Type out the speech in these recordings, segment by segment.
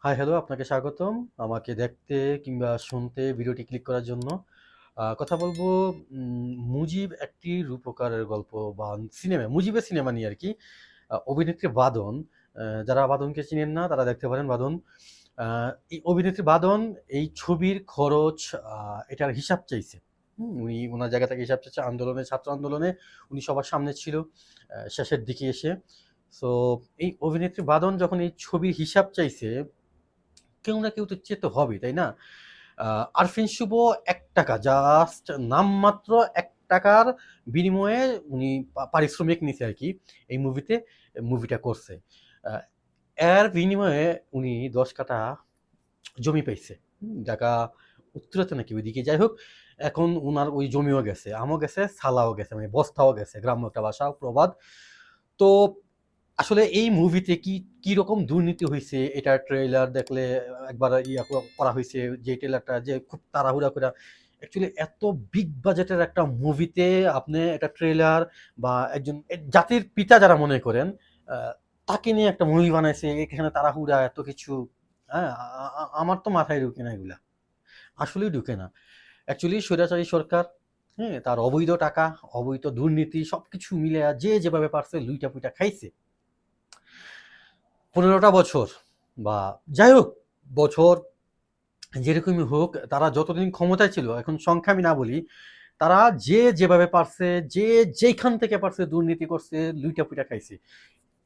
High, hello, আপনাকে স্বাগতম। আমাকে দেখতে কিংবা শুনতে ভিডিওটি ক্লিক করার জন্য। কথা বলবো মুজিব একটি রূপকারের গল্প বা সিনেমা, মুজিবের সিনেমা নিয়ে আরকি। অভিনেত্রী বাঁদন, যারা বাঁদনকে চিনেন না তারা দেখতে পারেন বাঁদন। আ এই অভিনেত্রী বাঁদন এই ছবির খরচ আ এটার হিসাব চাইছে। উনি উনার জায়গা থেকে হিসাব চাচ্ছে আন্দোলনে, ছাত্র আন্দোলনে উনি সবার সামনে ছিল শেষের দিকে এসে। সো এই অভিনেত্রী বাঁদন যখন এই ছবির হিসাব চাইছে কেউ না কেউ তো চেতে হবে, তাই না? আ আরফিন শুভ ৳১ জাস্ট নামমাত্র ৳১ বিনিময়ে উনি পারিশ্রমিক নিছে আরকি এই মুভিটা করছে। আ এর বিনিময়ে উনি ১০ কাঠা জমি পাইছে। ঢাকা উত্তরাতে নাকি ওইদিকে। যাই হোক, এখন উনার ওই জমিও গেছে, আমও গেছে, সালাও গেছে, মানে বস্তাও গেছে। গ্রাম্য একটা ভাষা, প্রবাদ। তো আসলে এই মুভিতে কিরকম দুর্নীতি হইছে এটার ট্রেইলার দেখলে একবার করা হইছে, যে ট্রেইলারটা যে খুব তাড়াহুড়া কইরা অ্যাকচুয়ালি এত বিগ বাজেটের একটা মুভিতে আপনি একটা ট্রেইলার বা একজন জাতির পিতা যারা মনে করেন আ তাকে নিয়ে একটা মুভি বানাইছে। এখানে তাড়াহুড়া এত কিছু, হ্যাঁ? আমার তো মাথায় ঢুকে না এগুলা। আসলেই ঢুকে না। অ্যাকচুয়ালি স্বৈরাচারী সরকার, হ্যাঁ? তার অবৈধ টাকা, অবৈধ দুর্নীতি সবকিছু মিলায়া যে যেভাবে পারছে লুইটা-পুইটা খাইছে। ১৫টা বছর বা যাই হোক, বছর যেরকমই হোক, তারা যতদিন ক্ষমতায় ছিল, এখন সংখ্যা আমি না বলি, তারা যে যেভাবে পারছে, যে যেইখান থেকে পারছে দুর্নীতি করছে, লুইটা-পুইটা খাইছে।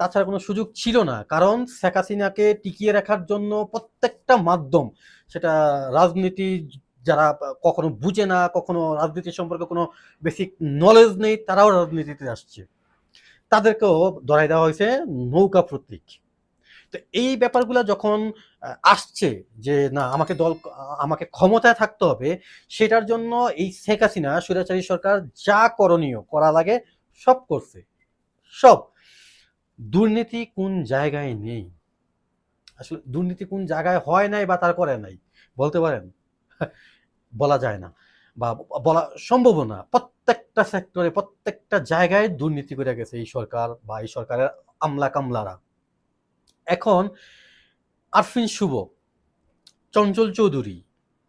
তাছাড়া কোনো সুযোগ ছিল না। কারণ শেখ হাসিনাকে টিকিয়ে রাখার জন্য প্রত্যেকটা মাধ্যম, সেটা রাজনীতি যারা কখনো বুঝে না, কখনো রাজনীতি সম্পর্কে কোনো বেসিক নলেজ নেই, তারাও রাজনীতিতে আসছে। তাদেরকেও ধরায় দেওয়া হয়েছে নৌকা প্রতীক। তো এই ব্যাপারগুলা যখন আসছে যে না আমাকে ক্ষমতায় থাকতে হবে, সেটার জন্য এই শেখ হাসিনা স্বৈরাচারী সরকার যা করণীয় করা লাগে সব করছে। সব। দুর্নীতি কোন জায়গায় নেই? আসলে দুর্নীতি কোন জায়গায় হয় নাই বা তার করে নাই বলতে পারেন? বলা যায় না বা বলা সম্ভবও না। প্রত্যেকটা সেক্টরে, প্রত্যেকটা জায়গায় দুর্নীতি করে গেছে এই সরকার বা এই সরকারের আমলা-কামলারা। এখন আরফিন শুভ, চঞ্চল চৌধুরী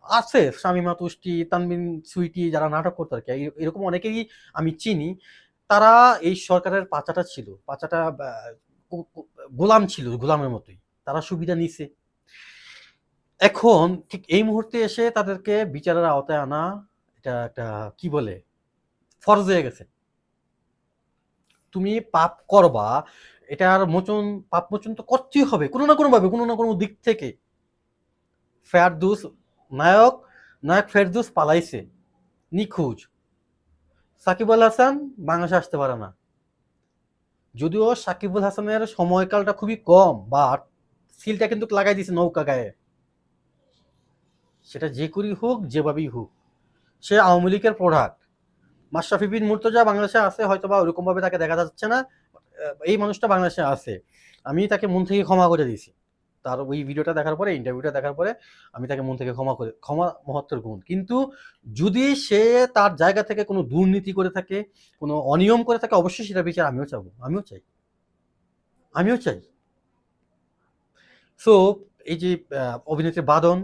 আছে, শামীমা তুষ্টি, তানবিন সুইটি যারা নাটক করতো আরকি। এরকম অনেকেরই আমি চিনি। তারা এই সরকারের পাচাটা ছিল। পাচাটা ব্যা গো গো গোলাম ছিল, গোলামের মতোই। তারা সুবিধা নিছে। এখন ঠিক এই মুহূর্তে এসে তাদেরকে বিচারের আওতায় আনা, এটা একটা কি বলে? ফরজ হয়ে গেছে। তুমি পাপ করবা, এটার পাপ মোচন তো করতেই হবে। কোনো না কোনোভাবে, কোনো না কোনো দিক থেকে। ফেরদৌস নায়ক, নায়ক ফেরদৌস পালাইছে। নিখোঁজ। সাকিব আল হাসান বাংলাদেশে আসতে পারে না। যদিও সাকিবুল হাসানের সময়কালটা খুবই কম, বাট সিলটা কিন্তু লাগাই দিছে নৌকা গায়ে। সেটা যে করেই হোক, যেভাবেই হোক। সে আওয়ামী লীগের প্রোডাক্ট। মাশরাফি বিন মুর্তজা বাংলাদেশে আছে, হয়তোবা ওরকমভাবে তাকে দেখা যাচ্ছে না। এই মানুষটা বাংলাদেশে আছে। আমি তাকে মন থেকে ক্ষমা করে দিছি। তার ওই ভিডিওটা দেখার পরে, ইন্টারভিউটা দেখার পরে আমি তাকে মন থেকে ক্ষমা মহত্তর গুণ। কিন্তু যদি সে তার জায়গা থেকে কোনো দুর্নীতি করে থাকে, কোনো অনিয়ম করে থাকে, অবশ্যই সেটার বিচার আমিও চাবো। আমিও চাই। আমিও চাই। সো এই যে অভিনেত্রী বাঁদন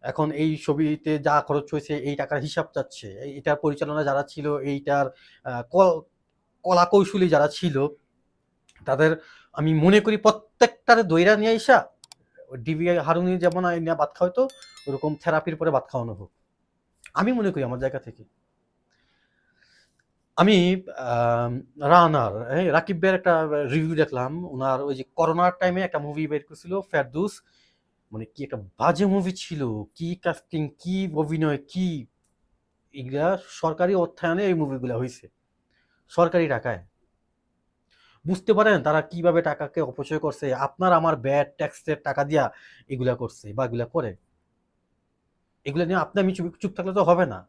এখন এই ছবিতে যা খরচ হয়েছে এই টাকার হিসাব চাচ্ছে। এটার পরিচালনা যারা ছিল, এইটার আ ক কলা কৌশলী যারা ছিল, তাদের আমি মনে করি প্রত্যেকটারে ধইরা নিয়ে আইসা ডিবি হারুনি যেমন আইনা ভাত খাওয়াইতো, ওরকম থেরাপির পরে ভাত খাওয়ানো হোক। আমি মনে করি আমার জায়গা থেকে। আমি আম রানার, রাকিব ভাইয়ের একটা রিভিউ দেখলাম। উনার ওই যে করোনার টাইমে একটা মুভি বের করছিল 'ফেরদৌস'। মানে কি একটা বাজে মুভি ছিল। কি কাস্টিং, কি অভিনয়, কি এগুলা সরকারি অর্থায়নে এই মুভিগুলা হইছে। সরকারি টাকায়। বুঝতে পারেন তারা কিভাবে টাকাকে অপচয় করছে। আপনার আমার ভ্যাট ট্যাক্সের টাকা দিয়া এগুলা করছে বা এগুলা করে। এগুলা নিয়ে আপনি আমি চুপ থাকলে তো হবে না।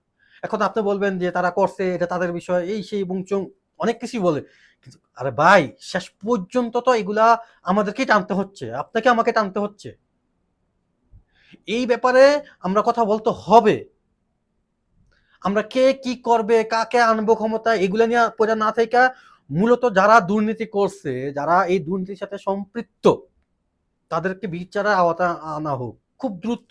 এখন আপনি বলবেন যে তারা করছে, এটা তাদের বিষয়, এই সেই বুংচুং অনেক কিছুই বলে। কিন্তু আরে ভাই, শেষ পর্যন্ত তো এগুলা আমাদেরকেই টানতে হচ্ছে। আপনাকে আমাকে টানতে হচ্ছে। এই ব্যাপারে আমরা কথা বলতে হবে। আমরা কে কি করবে, কাকে আনবো ক্ষমতায়, এগুলা নিয়ে পইড়া না থাইকা মূলত যারা দুর্নীতি করছে, যারা এই দুর্নীতির সাথে সম্পৃক্ত, তাদেরকে বিচারের আওতা আনা হোক খুব দ্রুত।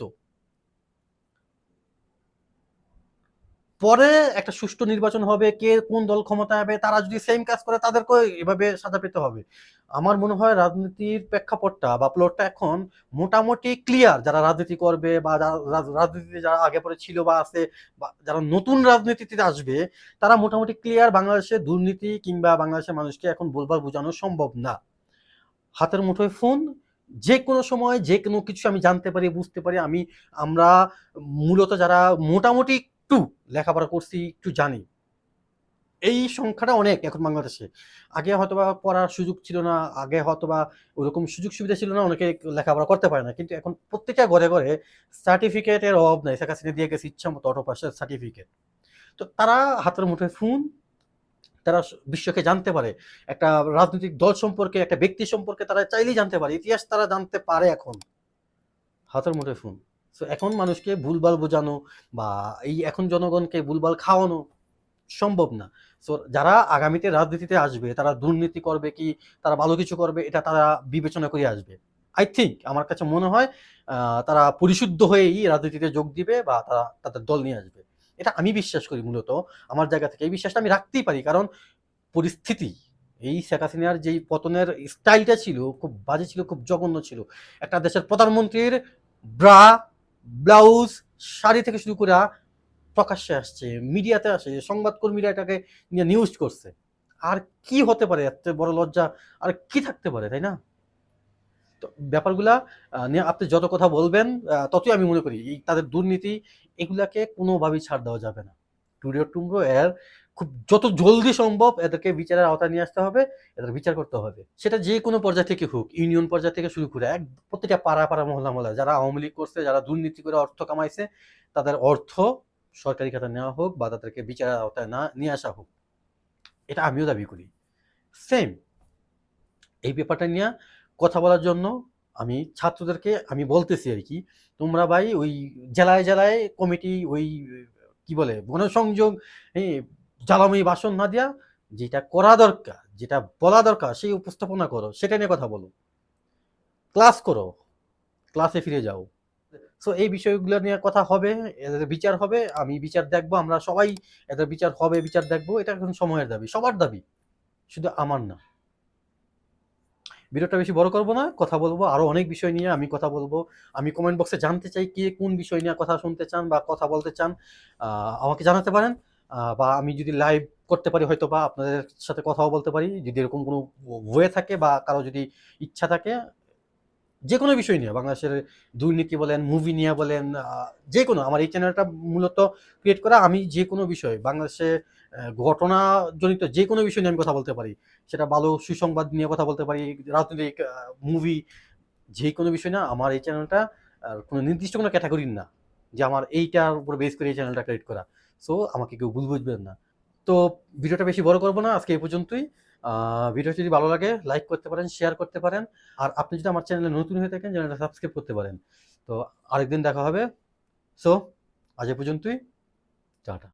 পরে একটা সুষ্ঠু নির্বাচন হবে, কে কোন দল ক্ষমতায় হবে, তারা যদি সেম কাজ করে তাদেরকেও এভাবে সাজা পেতে হবে। আমার মনে হয় রাজনীতির প্রেক্ষাপটটা বা প্লটটা এখন মোটামুটি ক্লিয়ার। যারা রাজনীতি করবে বা রাজনীতিতে যারা আগে পরে ছিল বা আছে, বা যারা নতুন রাজনীতিতে আসবে, তারা মোটামুটি ক্লিয়ার। বাংলাদেশে দুর্নীতি কিংবা বাংলাদেশের মানুষকে এখন বলবার বোঝানো সম্ভব না। হাতের মুঠোয় ফোন, যে কোনো সময় যে কোনো কিছু আমি জানতে পারি, বুঝতে পারি। আমরা মূলত যারা মোটামুটি একটু লেখাপড়া করছি, একটু জানি, এই সংখ্যাটা অনেক এখন বাংলাদেশে। আগে হয়তোবা পড়ার সুযোগ ছিল না, আগে হয়তোবা ওরকম সুযোগ সুবিধা ছিল না, অনেকে লেখাপড়া করতে পারে না। কিন্তু এখন প্রত্যেকটা ঘরে ঘরে সার্টিফিকেটের অভাব নাই। শেখ হাসিনা দিয়ে গেছে ইচ্ছা মতো অটো পাসের সার্টিফিকেট। তো তারা হাতের মুঠোয় ফোন, তারা বিশ্বকে জানতে পারে, একটা রাজনৈতিক দল সম্পর্কে, একটা ব্যক্তি সম্পর্কে তারা চাইলেই জানতে পারে, ইতিহাস তারা জানতে পারে এখন হাতের মুঠোয় ফোন। সো এখন মানুষকে ভুলভাল বোঝানো বা এখন জনগণকে ভুলভাল খাওয়ানো সম্ভব না। সো যারা আগামীতে রাজনীতিতে আসবে, তারা দুর্নীতি করবে কি তারা ভালো কিছু করবে, এটা তারা বিবেচনা করে আসবে। আই থিঙ্ক, আমার কাছে মনে হয় তারা পরিশুদ্ধ হয়েই রাজনীতিতে যোগ দিবে বা তারা তাদের দল নিয়ে আসবে। এটা আমি বিশ্বাস করি মূলত। আমার জায়গা থেকে এই বিশ্বাসটা আমি রাখতেই পারি, কারণ পরিস্থিতি, এই শেখ হাসিনার যেই পতনের স্টাইলটা ছিল খুব বাজে ছিল, খুব জঘন্য ছিল। একটা দেশের প্রধানমন্ত্রীর ব্রা, ব্লাউজ, শাড়ি থেকে শুরু করে প্রকাশ্যে আসছে, মিডিয়াতে আসে, সংবাদকর্মীরা এটাকে নিয়ে নিউজ করছে। আর কি হতে পারে, এত বড় লজ্জা আর কি থাকতে পারে, তাই না? তো ব্যাপারগুলা নিয়ে আপনি যত কথা বলবেন ততই আমি মনে করি এই তাদের দুর্নীতি, এগুলাকে কোনোভাবেই ছাড় দেওয়া যাবে না। টুডে টুমরো এর খুব যত জলদি সম্ভব এদেরকে বিচারের আওতায় নিয়ে আসতে হবে, এদের বিচার করতে হবে। সেটা যে কোনো পর্যায় থেকে হোক, ইউনিয়ন পর্যায় থেকে শুরু করে প্রত্যেকটা পাড়া পাড়া মহল্লা মহল্লা যারা আওয়ামী লীগ করছে, যারা দুর্নীতি করে অর্থ কামাইছে, তাদের অর্থ সরকারি খাতে নেওয়া হোক বা তাদেরকে বিচারের আওতায় না নিয়ে আসা হোক। এটা আমিও দাবি করি। সেম এই ব্যাপারটা নিয়ে কথা বলার জন্য আমি ছাত্রদেরকে আমি বলতেছি আর কি, তোমরা ভাই ওই জেলায় জেলায় কমিটি, ওই কি বলে গণসংযোগ, জ্বালাময়ী ভাষণ না দিয়া যেটা করা দরকার, যেটা বলা দরকার সেই উপস্থাপনা করো, সেটা নিয়ে কথা বলো, ক্লাস করো, ক্লাসে ফিরে যাও। সো এই বিষয়গুলো নিয়ে কথা হবে, এদের বিচার হবে, আমি বিচার দেখবো, আমরা সবাই এদের বিচার হবে, বিচার দেখবো। এটা এখন সময়ের দাবি, সবার দাবি, শুধু আমার না। ভিডিওটা বেশি বড় করব না, কথা বলবো আরো অনেক বিষয় নিয়ে, আমি কথা বলবো। আমি কমেন্ট বক্সে জানতে চাই কে কোন বিষয় নিয়ে কথা শুনতে চান বা কথা বলতে চান, আমাকে জানাতে পারেন। বা আমি যদি লাইভ করতে পারি হয়তো বা আপনাদের সাথে কথাও বলতে পারি, যদি এরকম কোনো ওয়ে থাকে বা কারো যদি ইচ্ছা থাকে, যে কোনো বিষয় নিয়ে, বাংলাদেশের দুর্নীতি বলেন, মুভি নিয়ে বলেন, যে কোনো, আমার এই চ্যানেলটা মূলত ক্রিয়েট করা, আমি যে কোনো বিষয় বাংলাদেশে ঘটনাজনিত যে কোনো বিষয় নিয়ে আমি কথা বলতে পারি। সেটা ভালো সুসংবাদ নিয়ে কথা বলতে পারি, রাজনৈতিক, মুভি, যে কোনো বিষয় না। আমার এই চ্যানেলটা কোনো নির্দিষ্ট কোনো ক্যাটাগরির না যে আমার এইটার উপর বেস করে এই চ্যানেলটা ক্রিয়েট করা। সো আমাকে কেউ ভুল বুঝবেন না। তো ভিডিওটা বেশি বড় করব না, আজকে এই পর্যন্তই। ভিডিও যদি ভালো লাগে লাইক করতে পারেন, শেয়ার করতে পারেন। আর আপনি যদি আমার চ্যানেলে নতুন হয়ে থাকেন, চ্যানেলটা সাবস্ক্রাইব করতে পারেন। তো আরেকদিন দেখা হবে। সো আজ এ পর্যন্তই। টাটা।